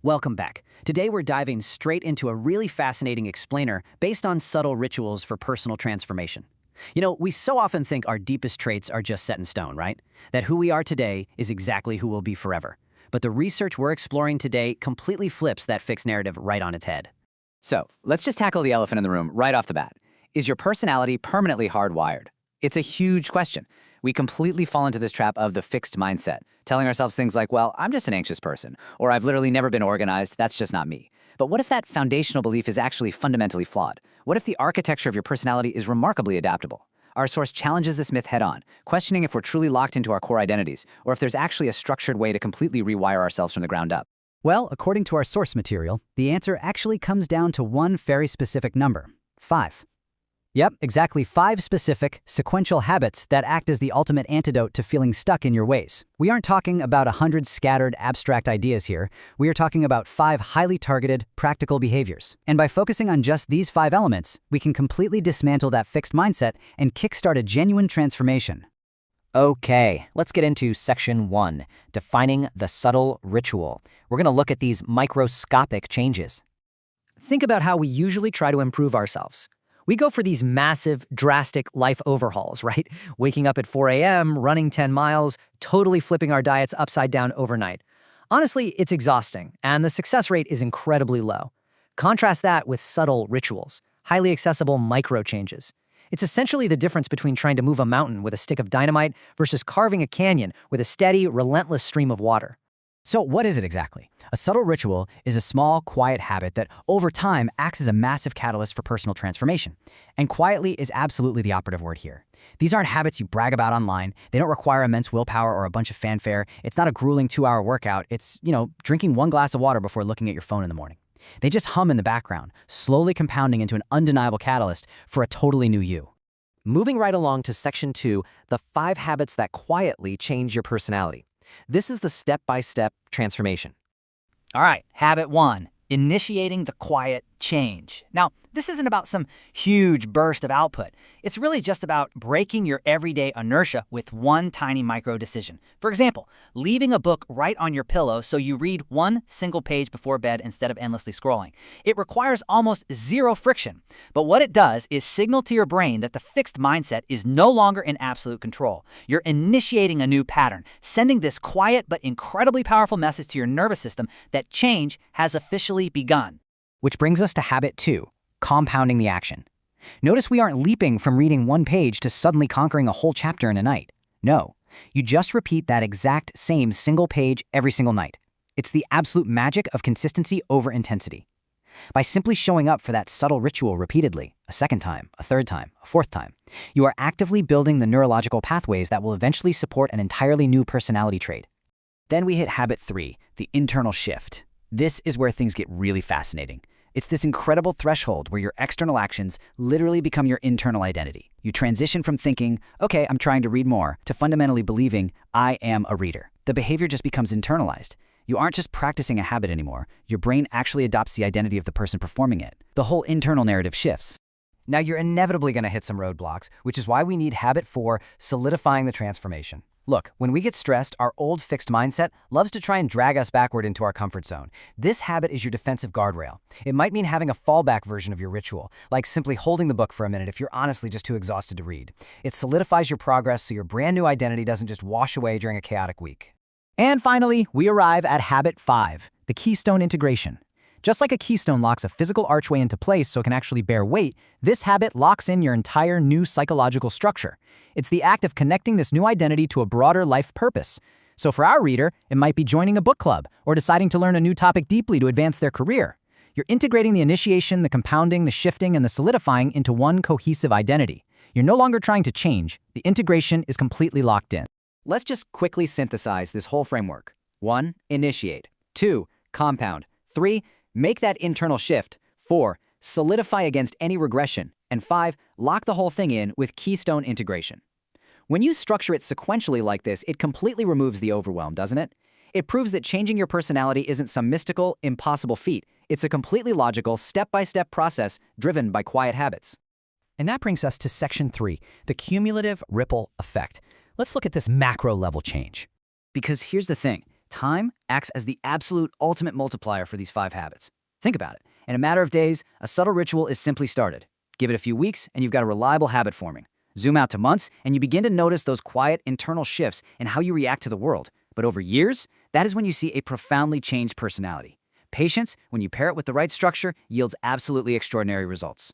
Welcome back. Today we're diving straight into a really fascinating explainer based on subtle rituals for personal transformation. We so often think our deepest traits are just set in stone, right? That who we are today is exactly who we'll be forever. But the research we're exploring today completely flips that fixed narrative right on its head. So, let's just tackle the elephant in the room right off the bat. Is your personality permanently hardwired? It's a huge question. We completely fall into this trap of the fixed mindset, telling ourselves things like, well, I'm just an anxious person, or I've literally never been organized, that's just not me. But what if that foundational belief is actually fundamentally flawed? What if the architecture of your personality is remarkably adaptable? Our source challenges this myth head-on, questioning if we're truly locked into our core identities, or if there's actually a structured way to completely rewire ourselves from the ground up. Well, according to our source material, the answer actually comes down to one very specific number: 5. Yep, exactly 5 specific, sequential habits that act as the ultimate antidote to feeling stuck in your ways. We aren't talking about 100 scattered, abstract ideas here. We are talking about 5 highly targeted, practical behaviors. And by focusing on just these 5 elements, we can completely dismantle that fixed mindset and kickstart a genuine transformation. Okay, let's get into section 1, defining the subtle ritual. We're going to look at these microscopic changes. Think about how we usually try to improve ourselves. We go for these massive, drastic life overhauls, right? Waking up at 4 a.m., running 10 miles, totally flipping our diets upside down overnight. Honestly, it's exhausting, and the success rate is incredibly low. Contrast that with subtle rituals, highly accessible micro changes. It's essentially the difference between trying to move a mountain with a stick of dynamite versus carving a canyon with a steady, relentless stream of water. So what is it exactly? A subtle ritual is a small, quiet habit that over time acts as a massive catalyst for personal transformation. And quietly is absolutely the operative word here. These aren't habits you brag about online. They don't require immense willpower or a bunch of fanfare. It's not a grueling 2-hour workout. It's, drinking 1 glass of water before looking at your phone in the morning. They just hum in the background, slowly compounding into an undeniable catalyst for a totally new you. Moving right along to section 2, the 5 habits that quietly change your personality. This is the step-by-step transformation. All right, habit 1, initiating the quiet change. Now, this isn't about some huge burst of output. It's really just about breaking your everyday inertia with one tiny micro decision. For example, leaving a book right on your pillow so you read one single page before bed instead of endlessly scrolling. It requires almost zero friction, but what it does is signal to your brain that the fixed mindset is no longer in absolute control. You're initiating a new pattern, sending this quiet but incredibly powerful message to your nervous system that change has officially begun. Which brings us to habit 2, compounding the action. Notice we aren't leaping from reading 1 page to suddenly conquering a whole chapter in a night. No, you just repeat that exact same single page every single night. It's the absolute magic of consistency over intensity. By simply showing up for that subtle ritual repeatedly, a second time, a third time, a fourth time, you are actively building the neurological pathways that will eventually support an entirely new personality trait. Then we hit habit 3, the internal shift. This is where things get really fascinating. It's this incredible threshold where your external actions literally become your internal identity. You transition from thinking, okay, I'm trying to read more, to fundamentally believing, I am a reader. The behavior just becomes internalized. You aren't just practicing a habit anymore. Your brain actually adopts the identity of the person performing it. The whole internal narrative shifts. Now you're inevitably going to hit some roadblocks, which is why we need habit 4, solidifying the transformation. Look, when we get stressed, our old fixed mindset loves to try and drag us backward into our comfort zone. This habit is your defensive guardrail. It might mean having a fallback version of your ritual, like simply holding the book for a minute if you're honestly just too exhausted to read. It solidifies your progress so your brand new identity doesn't just wash away during a chaotic week. And finally, we arrive at habit 5, the keystone integration. Just like a keystone locks a physical archway into place so it can actually bear weight, this habit locks in your entire new psychological structure. It's the act of connecting this new identity to a broader life purpose. So for our reader, it might be joining a book club or deciding to learn a new topic deeply to advance their career. You're integrating the initiation, the compounding, the shifting, and the solidifying into one cohesive identity. You're no longer trying to change. The integration is completely locked in. Let's just quickly synthesize this whole framework. 1. Initiate. 2. Compound. 3. Make that internal shift. 4. Solidify against any regression. And 5. Lock the whole thing in with keystone integration. When you structure it sequentially like this, it completely removes the overwhelm, doesn't it? It proves that changing your personality isn't some mystical, impossible feat. It's a completely logical, step-by-step process driven by quiet habits. And that brings us to section 3, the cumulative ripple effect. Let's look at this macro level change. Because here's the thing, Time acts as the absolute ultimate multiplier for these 5 habits. Think about it. In a matter of days, a subtle ritual is simply started. Give it a few weeks, and you've got a reliable habit forming. Zoom out to months, and you begin to notice those quiet internal shifts in how you react to the world. But over years, that is when you see a profoundly changed personality. Patience, when you pair it with the right structure, yields absolutely extraordinary results.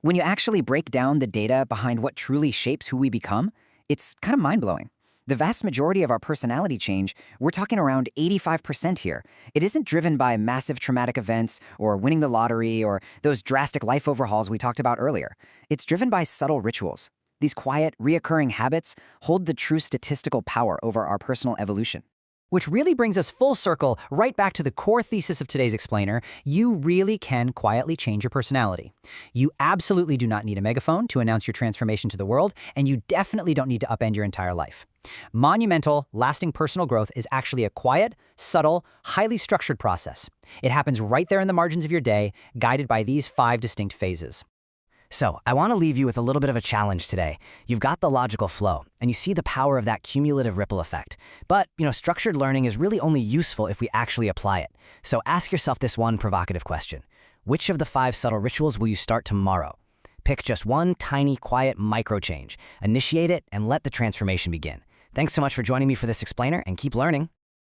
When you actually break down the data behind what truly shapes who we become, it's kind of mind-blowing. The vast majority of our personality change, we're talking around 85% here. It isn't driven by massive traumatic events or winning the lottery or those drastic life overhauls we talked about earlier. It's driven by subtle rituals. These quiet, reoccurring habits hold the true statistical power over our personal evolution. Which really brings us full circle right back to the core thesis of today's explainer. You really can quietly change your personality. You absolutely do not need a megaphone to announce your transformation to the world, and you definitely don't need to upend your entire life. Monumental, lasting personal growth is actually a quiet, subtle, highly structured process. It happens right there in the margins of your day, guided by these 5 distinct phases. So, I want to leave you with a little bit of a challenge today. You've got the logical flow, and you see the power of that cumulative ripple effect. But, structured learning is really only useful if we actually apply it. So ask yourself this one provocative question. Which of the 5 subtle rituals will you start tomorrow? Pick just one tiny, quiet micro change, initiate it, and let the transformation begin. Thanks so much for joining me for this explainer, and keep learning.